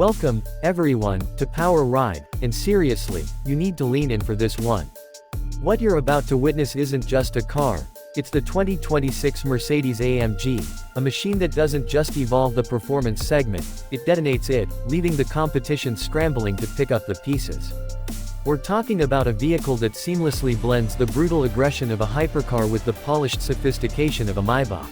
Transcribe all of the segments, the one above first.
Welcome, everyone, to Power Ride, and seriously, you need to lean in for this one. What you're about to witness isn't just a car, it's the 2026 Mercedes-AMG, a machine that doesn't just evolve the performance segment, it detonates it, leaving the competition scrambling to pick up the pieces. We're talking about a vehicle that seamlessly blends the brutal aggression of a hypercar with the polished sophistication of a Maybach.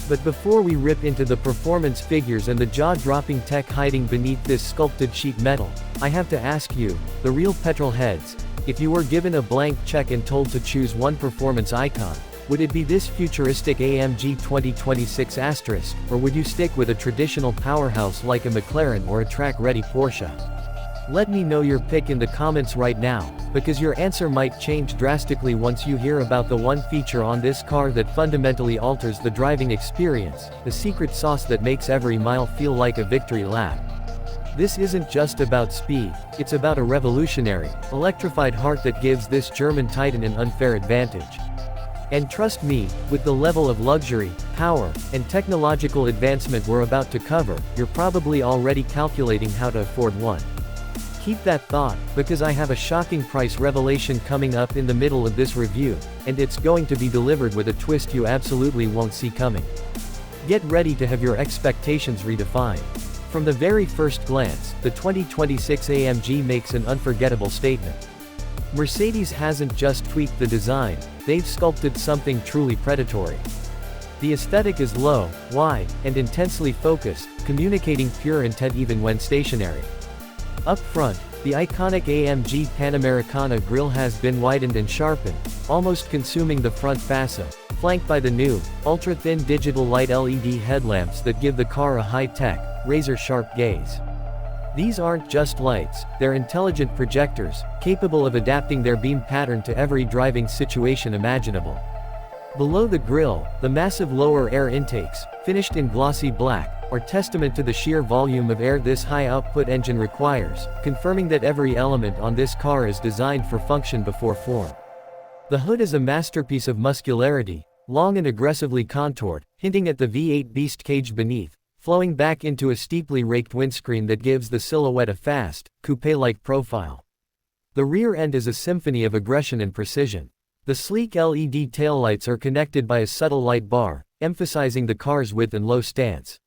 But before we rip into the performance figures and the jaw-dropping tech hiding beneath this sculpted sheet metal, I have to ask you, the real petrol heads, if you were given a blank check and told to choose one performance icon, would it be this futuristic AMG 2026 asterisk, or would you stick with a traditional powerhouse like a McLaren or a track-ready Porsche? Let me know your pick in the comments right now, because your answer might change drastically once you hear about the one feature on this car that fundamentally alters the driving experience, the secret sauce that makes every mile feel like a victory lap. This isn't just about speed, it's about a revolutionary, electrified heart that gives this German titan an unfair advantage. And trust me, with the level of luxury, power, and technological advancement we're about to cover, you're probably already calculating how to afford one. Keep that thought, because I have a shocking price revelation coming up in the middle of this review, and it's going to be delivered with a twist you absolutely won't see coming. Get ready to have your expectations redefined. From the very first glance, the 2026 AMG makes an unforgettable statement. Mercedes hasn't just tweaked the design, they've sculpted something truly predatory. The aesthetic is low, wide, and intensely focused, communicating pure intent even when stationary. Up front, the iconic AMG Panamericana grille has been widened and sharpened, almost consuming the front facade, flanked by the new, ultra-thin digital light LED headlamps that give the car a high-tech, razor-sharp gaze. These aren't just lights, they're intelligent projectors, capable of adapting their beam pattern to every driving situation imaginable. Below the grille, the massive lower air intakes, finished in glossy black, are testament to the sheer volume of air this high-output engine requires, confirming that every element on this car is designed for function before form. The hood is a masterpiece of muscularity, long and aggressively contoured, hinting at the V8 beast cage beneath, flowing back into a steeply raked windscreen that gives the silhouette a fast, coupe-like profile. The rear end is a symphony of aggression and precision. The sleek LED taillights are connected by a subtle light bar, emphasizing the car's width and low stance.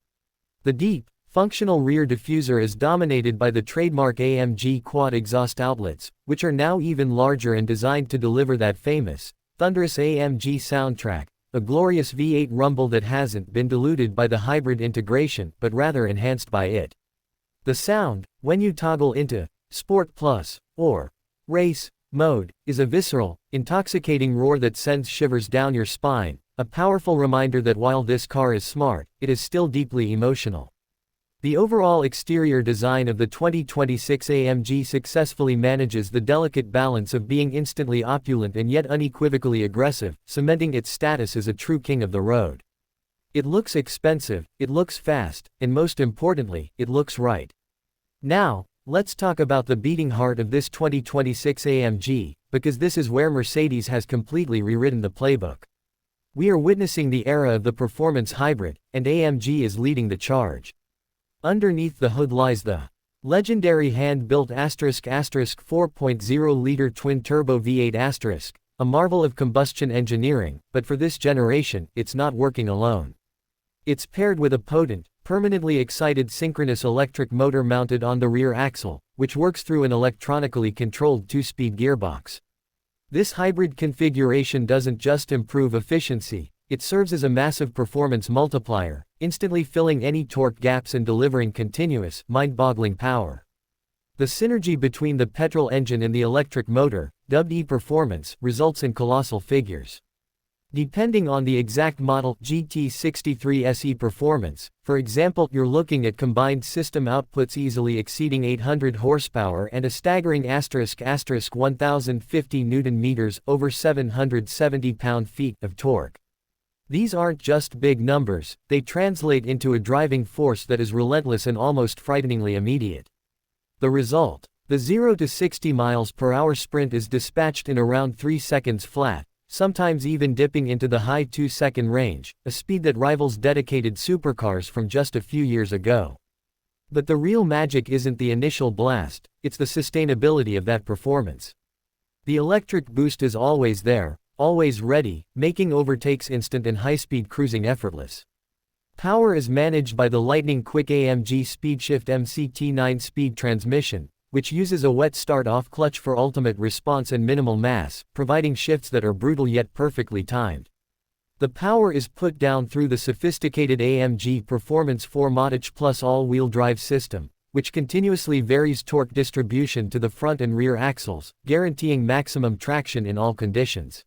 The deep, functional rear diffuser is dominated by the trademark AMG quad exhaust outlets, which are now even larger and designed to deliver that famous, thunderous AMG soundtrack, a glorious V8 rumble that hasn't been diluted by the hybrid integration, but rather enhanced by it. The sound, when you toggle into Sport Plus, or Race mode, is a visceral, intoxicating roar that sends shivers down your spine, a powerful reminder that while this car is smart, it is still deeply emotional. The overall exterior design of the 2026 AMG successfully manages the delicate balance of being instantly opulent and yet unequivocally aggressive, cementing its status as a true king of the road. It looks expensive, it looks fast, and most importantly, it looks right. Now, let's talk about the beating heart of this 2026 AMG, because this is where Mercedes has completely rewritten the playbook. We are witnessing the era of the performance hybrid, and AMG is leading the charge. Underneath the hood lies the legendary hand-built asterisk 4.0-liter twin-turbo V8 asterisk, a marvel of combustion engineering, but for this generation, it's not working alone. It's paired with a potent, permanently excited synchronous electric motor mounted on the rear axle, which works through an electronically controlled 2-speed gearbox. This hybrid configuration doesn't just improve efficiency, it serves as a massive performance multiplier, instantly filling any torque gaps and delivering continuous, mind-boggling power. The synergy between the petrol engine and the electric motor, dubbed E Performance, results in colossal figures. Depending on the exact model, GT63 SE Performance, for example, you're looking at combined system outputs easily exceeding 800 horsepower and a staggering ** 1050 Nm over 770 pound-feet of torque. These aren't just big numbers, they translate into a driving force that is relentless and almost frighteningly immediate. The result: the 0 to 60 miles per hour sprint is dispatched in around 3 seconds flat, sometimes even dipping into the high 2-second range, a speed that rivals dedicated supercars from just a few years ago. But the real magic isn't the initial blast, it's the sustainability of that performance. The electric boost is always there, always ready, making overtakes instant and high-speed cruising effortless. Power is managed by the lightning-quick AMG SpeedShift MCT 9-speed transmission, which uses a wet start-off clutch for ultimate response and minimal mass, providing shifts that are brutal yet perfectly timed. The power is put down through the sophisticated AMG Performance 4MATIC Plus all-wheel drive system, which continuously varies torque distribution to the front and rear axles, guaranteeing maximum traction in all conditions.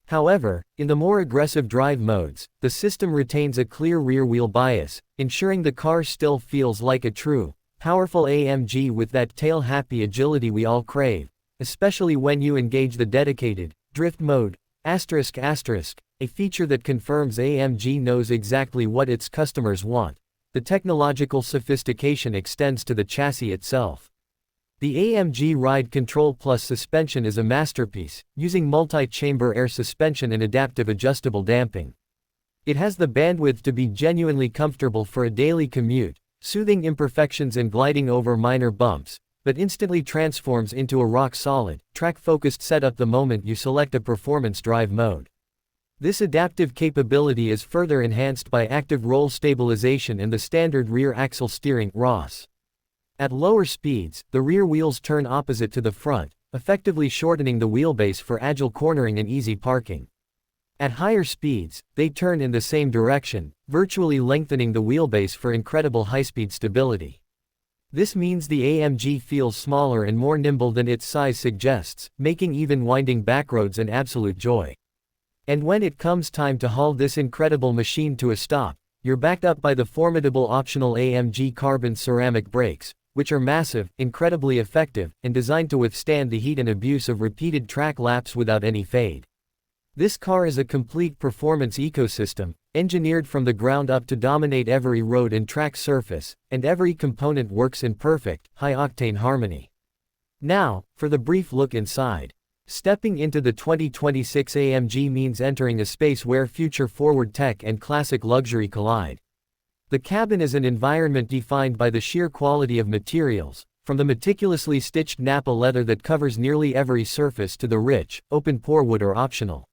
However, in the more aggressive drive modes, the system retains a clear rear-wheel bias, ensuring the car still feels like a true, powerful AMG with that tail-happy agility we all crave, especially when you engage the dedicated, drift mode, ***, a feature that confirms AMG knows exactly what its customers want. The technological sophistication extends to the chassis itself. The AMG Ride Control Plus suspension is a masterpiece, using multi-chamber air suspension and adaptive adjustable damping. It has the bandwidth to be genuinely comfortable for a daily commute, soothing imperfections and gliding over minor bumps, but instantly transforms into a rock-solid, track-focused setup the moment you select a performance drive mode. This adaptive capability is further enhanced by active roll stabilization and the standard rear axle steering (ROS). At lower speeds, the rear wheels turn opposite to the front, effectively shortening the wheelbase for agile cornering and easy parking. At higher speeds, they turn in the same direction, virtually lengthening the wheelbase for incredible high-speed stability. This means the AMG feels smaller and more nimble than its size suggests, making even winding backroads an absolute joy. And when it comes time to haul this incredible machine to a stop, you're backed up by the formidable optional AMG carbon ceramic brakes, which are massive, incredibly effective, and designed to withstand the heat and abuse of repeated track laps without any fade. This car is a complete performance ecosystem, engineered from the ground up to dominate every road and track surface, and every component works in perfect, high-octane harmony. Now, for the brief look inside. Stepping into the 2026 AMG means entering a space where future-forward tech and classic luxury collide. The cabin is an environment defined by the sheer quality of materials, from the meticulously stitched Nappa leather that covers nearly every surface to the rich, open-pore wood or optional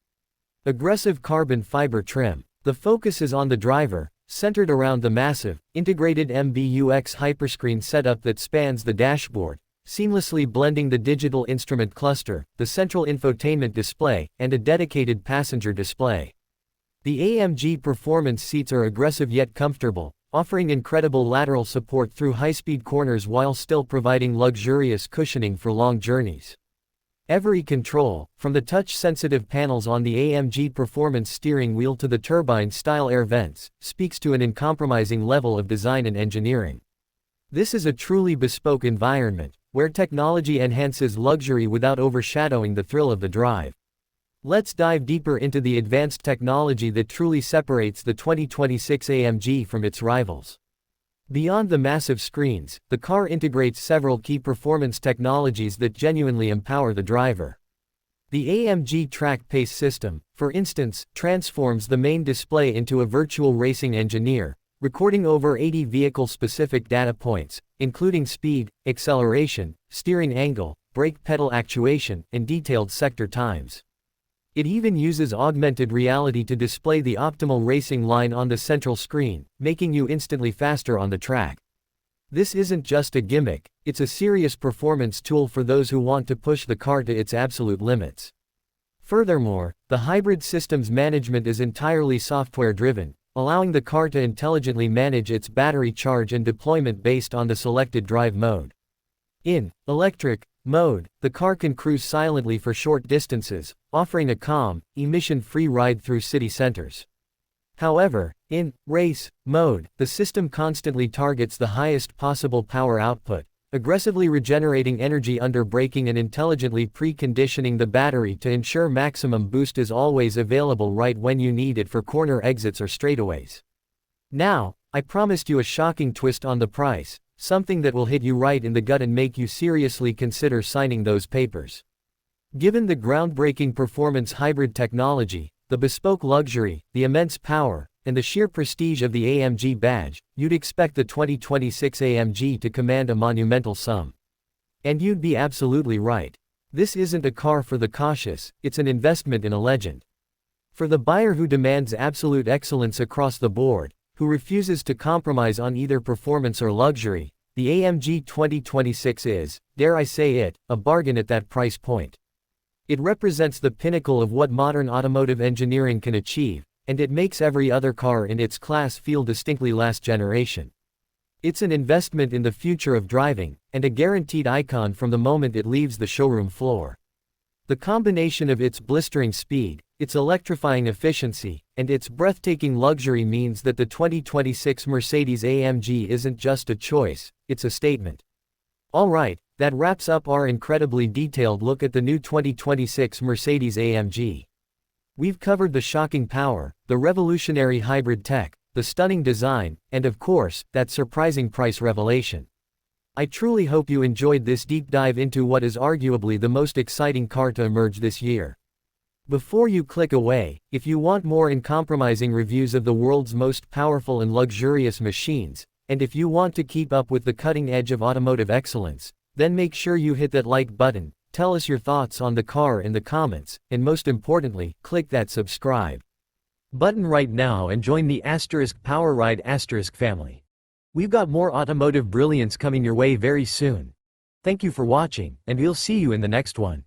aggressive carbon fiber trim. The focus is on the driver, centered around the massive, integrated MBUX hyperscreen setup that spans the dashboard, seamlessly blending the digital instrument cluster, the central infotainment display, and a dedicated passenger display. The AMG Performance seats are aggressive yet comfortable, offering incredible lateral support through high-speed corners while still providing luxurious cushioning for long journeys. Every control, from the touch-sensitive panels on the AMG Performance steering wheel to the turbine-style air vents, speaks to an uncompromising level of design and engineering. This is a truly bespoke environment, where technology enhances luxury without overshadowing the thrill of the drive. Let's dive deeper into the advanced technology that truly separates the 2026 AMG from its rivals. Beyond the massive screens, the car integrates several key performance technologies that genuinely empower the driver. The AMG Track Pace system, for instance, transforms the main display into a virtual racing engineer, recording over 80 vehicle-specific data points, including speed, acceleration, steering angle, brake pedal actuation, and detailed sector times. It even uses augmented reality to display the optimal racing line on the central screen, making you instantly faster on the track. This isn't just a gimmick, it's a serious performance tool for those who want to push the car to its absolute limits. Furthermore, the hybrid systems management is entirely software-driven, allowing the car to intelligently manage its battery charge and deployment based on the selected drive mode. In electric mode, the car can cruise silently for short distances, offering a calm, emission-free ride through city centers. However, in race mode, the system constantly targets the highest possible power output, aggressively regenerating energy under braking and intelligently preconditioning the battery to ensure maximum boost is always available right when you need it for corner exits or straightaways. Now, I promised you a shocking twist on the price, something that will hit you right in the gut and make you seriously consider signing those papers. Given the groundbreaking performance hybrid technology, the bespoke luxury, the immense power, and the sheer prestige of the AMG badge, you'd expect the 2026 AMG to command a monumental sum. And you'd be absolutely right. This isn't a car for the cautious, it's an investment in a legend. For the buyer who demands absolute excellence across the board, who refuses to compromise on either performance or luxury, the AMG 2026 is, dare I say it, a bargain at that price point. It represents the pinnacle of what modern automotive engineering can achieve, and it makes every other car in its class feel distinctly last generation. It's an investment in the future of driving, and a guaranteed icon from the moment it leaves the showroom floor. The combination of its blistering speed, its electrifying efficiency, and its breathtaking luxury means that the 2026 Mercedes-AMG isn't just a choice, it's a statement. Alright, that wraps up our incredibly detailed look at the new 2026 Mercedes-AMG. We've covered the shocking power, the revolutionary hybrid tech, the stunning design, and of course, that surprising price revelation. I truly hope you enjoyed this deep dive into what is arguably the most exciting car to emerge this year. Before you click away, if you want more uncompromising reviews of the world's most powerful and luxurious machines, and if you want to keep up with the cutting edge of automotive excellence, then make sure you hit that like button, tell us your thoughts on the car in the comments, and most importantly, click that subscribe button right now and join the Power Ride family. We've got more automotive brilliance coming your way very soon. Thank you for watching, and we'll see you in the next one.